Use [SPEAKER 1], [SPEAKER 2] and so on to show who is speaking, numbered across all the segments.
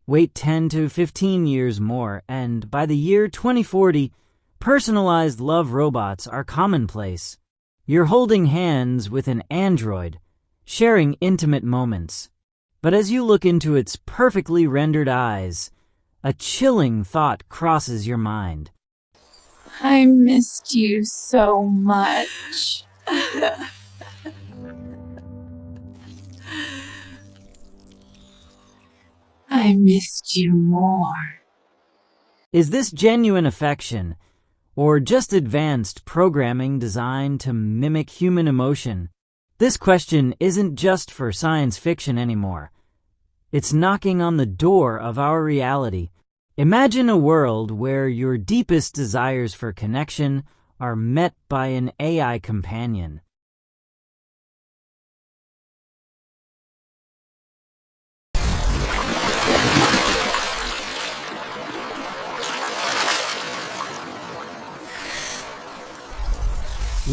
[SPEAKER 1] Wait 10 to 15 years more, and by the year 2040, personalized love robots are commonplace. You're holding hands with an android, sharing intimate moments. But as you look into its perfectly rendered eyes, a chilling thought crosses your mind.
[SPEAKER 2] I missed you so much. I missed you more.
[SPEAKER 1] Is this genuine affection, or just advanced programming designed to mimic human emotion? This question isn't just for science fiction anymore. It's knocking on the door of our reality. Imagine a world where your deepest desires for connection are met by an AI companion.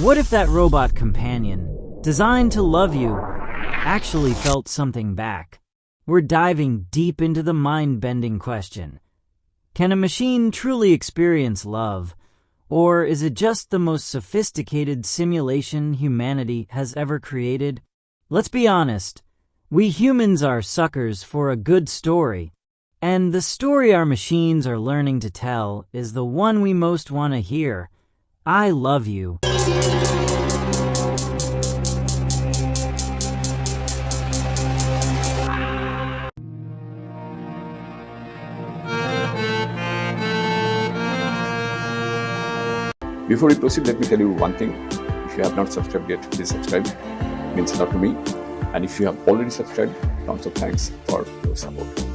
[SPEAKER 1] What if that robot companion, designed to love you, actually felt something back? We're diving deep into the mind-bending question. Can a machine truly experience love, or is it just the most sophisticated simulation humanity has ever created? Let's be honest, we humans are suckers for a good story, and the story our machines are learning to tell is the one we most want to hear. I love you.
[SPEAKER 3] Before we proceed, let me tell you one thing. If you have not subscribed yet, please subscribe. It means a lot to me. And if you have already subscribed, tons of thanks for your support.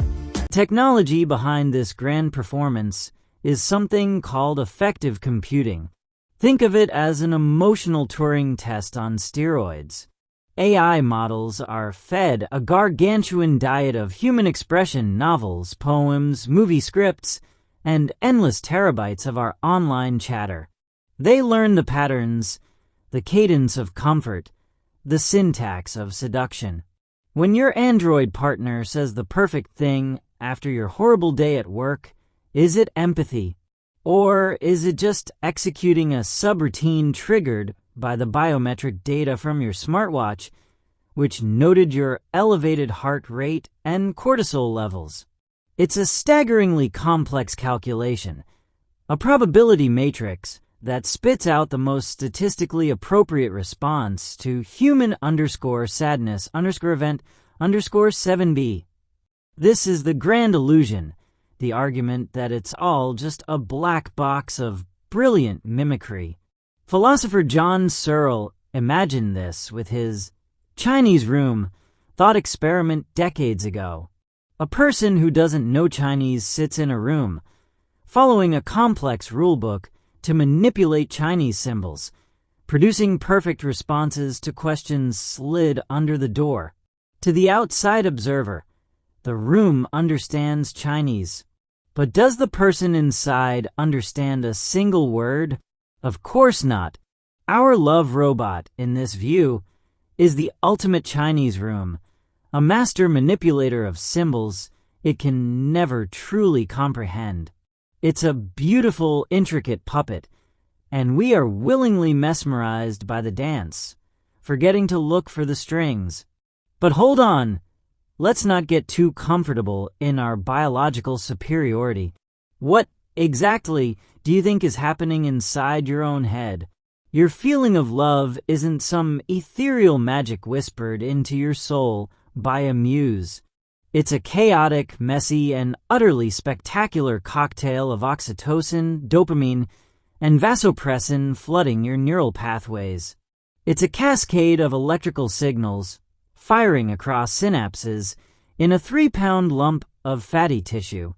[SPEAKER 1] Technology behind this grand performance is something called affective computing. Think of it as an emotional Turing test on steroids. AI models are fed a gargantuan diet of human expression, novels, poems, movie scripts, and endless terabytes of our online chatter. They learn the patterns, the cadence of comfort, the syntax of seduction. When your Android partner says the perfect thing after your horrible day at work, is it empathy? Or is it just executing a subroutine triggered by the biometric data from your smartwatch, which noted your elevated heart rate and cortisol levels? It's a staggeringly complex calculation, a probability matrix that spits out the most statistically appropriate response to human_sadness_event_7b. This is the grand illusion, the argument that it's all just a black box of brilliant mimicry. Philosopher John Searle imagined this with his Chinese room thought experiment decades ago. A person who doesn't know Chinese sits in a room, following a complex rulebook to manipulate Chinese symbols, producing perfect responses to questions slid under the door. To the outside observer, the room understands Chinese. But does the person inside understand a single word? Of course not. Our love robot, in this view, is the ultimate Chinese room, a master manipulator of symbols it can never truly comprehend. It's a beautiful, intricate puppet, and we are willingly mesmerized by the dance, forgetting to look for the strings. But hold on. Let's not get too comfortable in our biological superiority. What exactly do you think is happening inside your own head? Your feeling of love isn't some ethereal magic whispered into your soul by a muse. It's a chaotic, messy, and utterly spectacular cocktail of oxytocin, dopamine, and vasopressin flooding your neural pathways. It's a cascade of electrical signals firing across synapses in a 3-pound lump of fatty tissue.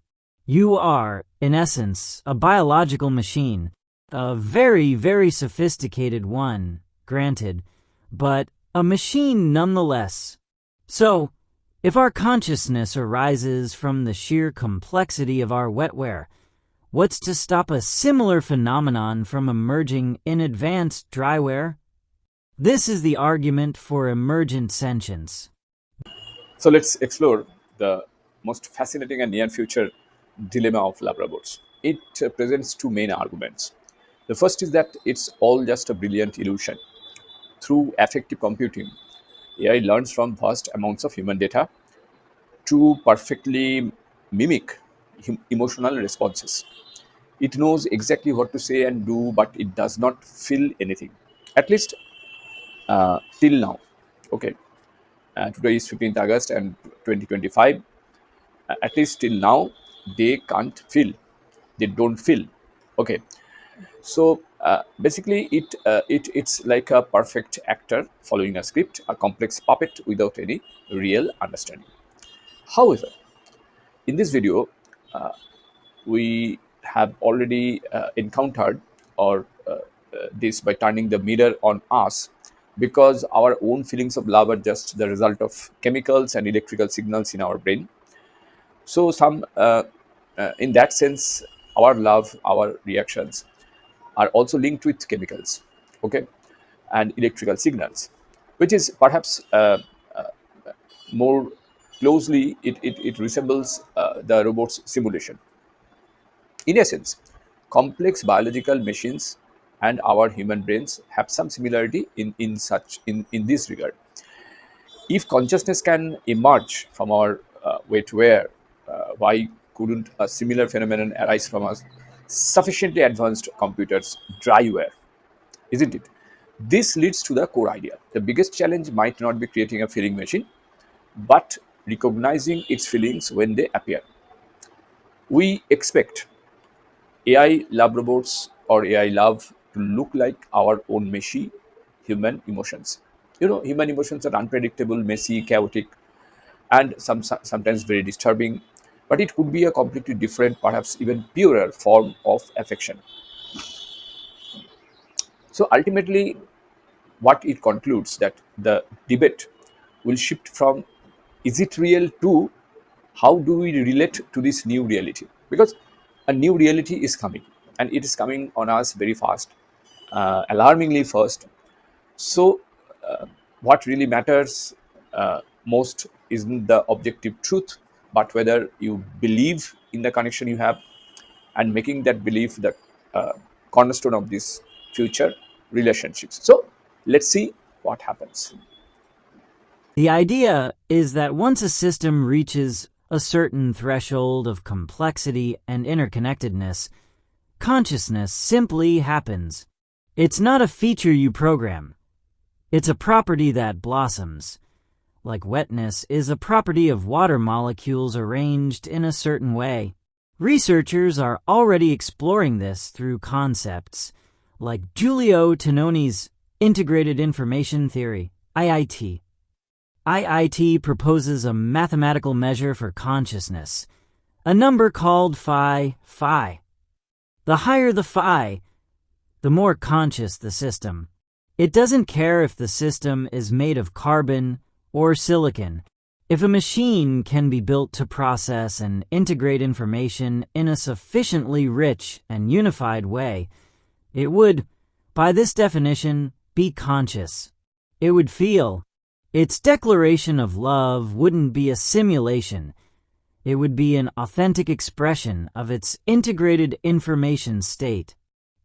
[SPEAKER 1] You are, in essence, a biological machine, a very, very sophisticated one, granted, but a machine nonetheless. So, if our consciousness arises from the sheer complexity of our wetware, what's to stop a similar phenomenon from emerging in advanced dryware? This is the argument for emergent sentience.
[SPEAKER 3] So let's explore the most fascinating and near future dilemma of lab robots. It presents two main arguments. The first is that it's all just a brilliant illusion. Through affective computing, AI learns from vast amounts of human data to perfectly mimic emotional responses. It knows exactly what to say and do, but it does not feel anything. At least till now. Okay. Today is 15th August and 2025. At least till now, they can't feel. They don't feel. Okay. So basically, it's like a perfect actor following a script, a complex puppet without any real understanding. However, in this video, we have already encountered or this by turning the mirror on us, because our own feelings of love are just the result of chemicals and electrical signals in our brain. So some in that sense, our love, our reactions are also linked with chemicals, okay, and electrical signals, which is perhaps more closely it resembles the robot's simulation. In essence, complex biological machines and our human brains have some similarity in this regard. If consciousness can emerge from our wetware, why couldn't a similar phenomenon arise from us sufficiently advanced computers dryware, isn't it? This leads to the core idea. The biggest challenge might not be creating a feeling machine, but recognizing its feelings when they appear. We expect AI love robots or AI love to look like our own messy human emotions. Human emotions are unpredictable, messy, chaotic, and sometimes very disturbing. But it could be a completely different, perhaps even purer form of affection. So ultimately, what it concludes that the debate will shift from is it real to how do we relate to this new reality, because a new reality is coming and it is coming on us very fast, alarmingly fast. So what really matters most isn't the objective truth, but whether you believe in the connection you have, and making that belief the uh, cornerstone of these future relationships. So let's see what happens.
[SPEAKER 1] The idea is that once a system reaches a certain threshold of complexity and interconnectedness, consciousness simply happens. It's not a feature you program. It's a property that blossoms. Like wetness is a property of water molecules arranged in a certain way. Researchers are already exploring this through concepts like Giulio Tononi's Integrated Information Theory, IIT. IIT proposes a mathematical measure for consciousness, a number called phi. The higher the phi, the more conscious the system. It doesn't care if the system is made of carbon or silicon. If a machine can be built to process and integrate information in a sufficiently rich and unified way, it would, by this definition, be conscious. It would feel. Its declaration of love wouldn't be a simulation. It would be an authentic expression of its integrated information state.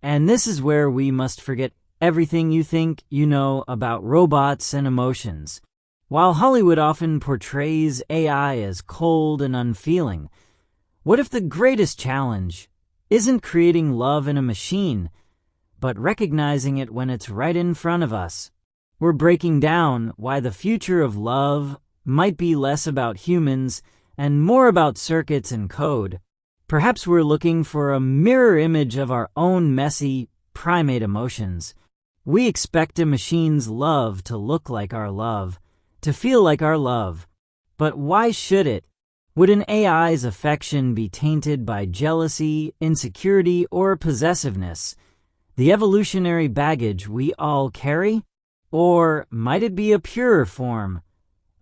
[SPEAKER 1] And this is where we must forget everything you think you know about robots and emotions. While Hollywood often portrays AI as cold and unfeeling, what if the greatest challenge isn't creating love in a machine, but recognizing it when it's right in front of us? We're breaking down why the future of love might be less about humans and more about circuits and code. Perhaps we're looking for a mirror image of our own messy, primate emotions. We expect a machine's love to look like our love, to feel like our love. But why should it? Would an AI's affection be tainted by jealousy, insecurity, or possessiveness, the evolutionary baggage we all carry? Or might it be a purer form,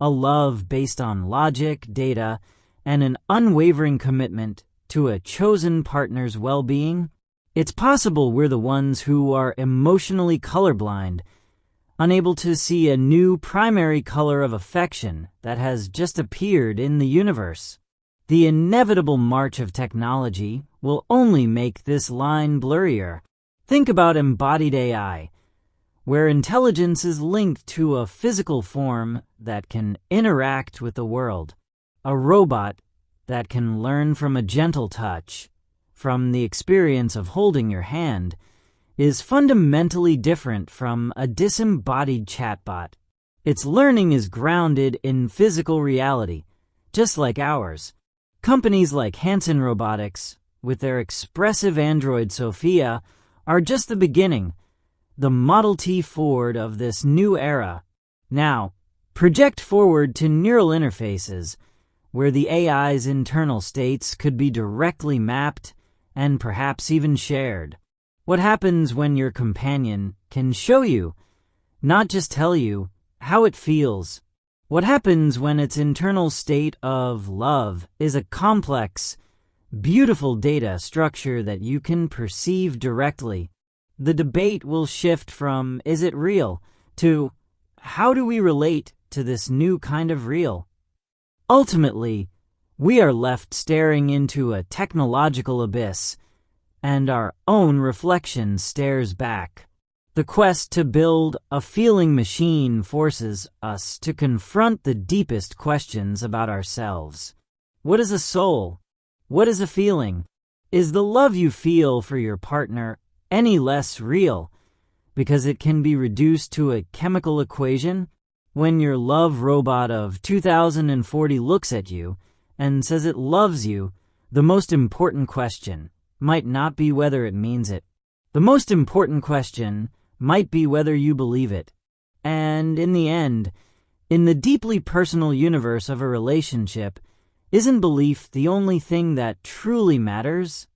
[SPEAKER 1] a love based on logic, data, and an unwavering commitment to a chosen partner's well-being? It's possible we're the ones who are emotionally colorblind, unable to see a new primary color of affection that has just appeared in the universe. The inevitable march of technology will only make this line blurrier. Think about embodied AI, where intelligence is linked to a physical form that can interact with the world. A robot that can learn from a gentle touch, from the experience of holding your hand, is fundamentally different from a disembodied chatbot. Its learning is grounded in physical reality, just like ours. Companies like Hanson Robotics, with their expressive android Sophia, are just the beginning, the Model T Ford of this new era. Now, project forward to neural interfaces, where the AI's internal states could be directly mapped and perhaps even shared. What happens when your companion can show you, not just tell you, how it feels? What happens when its internal state of love is a complex, beautiful data structure that you can perceive directly? The debate will shift from "is it real" to "how do we relate to this new kind of real?" Ultimately, we are left staring into a technological abyss, and our own reflection stares back. The quest to build a feeling machine forces us to confront the deepest questions about ourselves. What is a soul? What is a feeling? Is the love you feel for your partner any less real because it can be reduced to a chemical equation? When your love robot of 2040 looks at you and says it loves you, the most important question might not be whether it means it. The most important question might be whether you believe it. And in the end, in the deeply personal universe of a relationship, isn't belief the only thing that truly matters?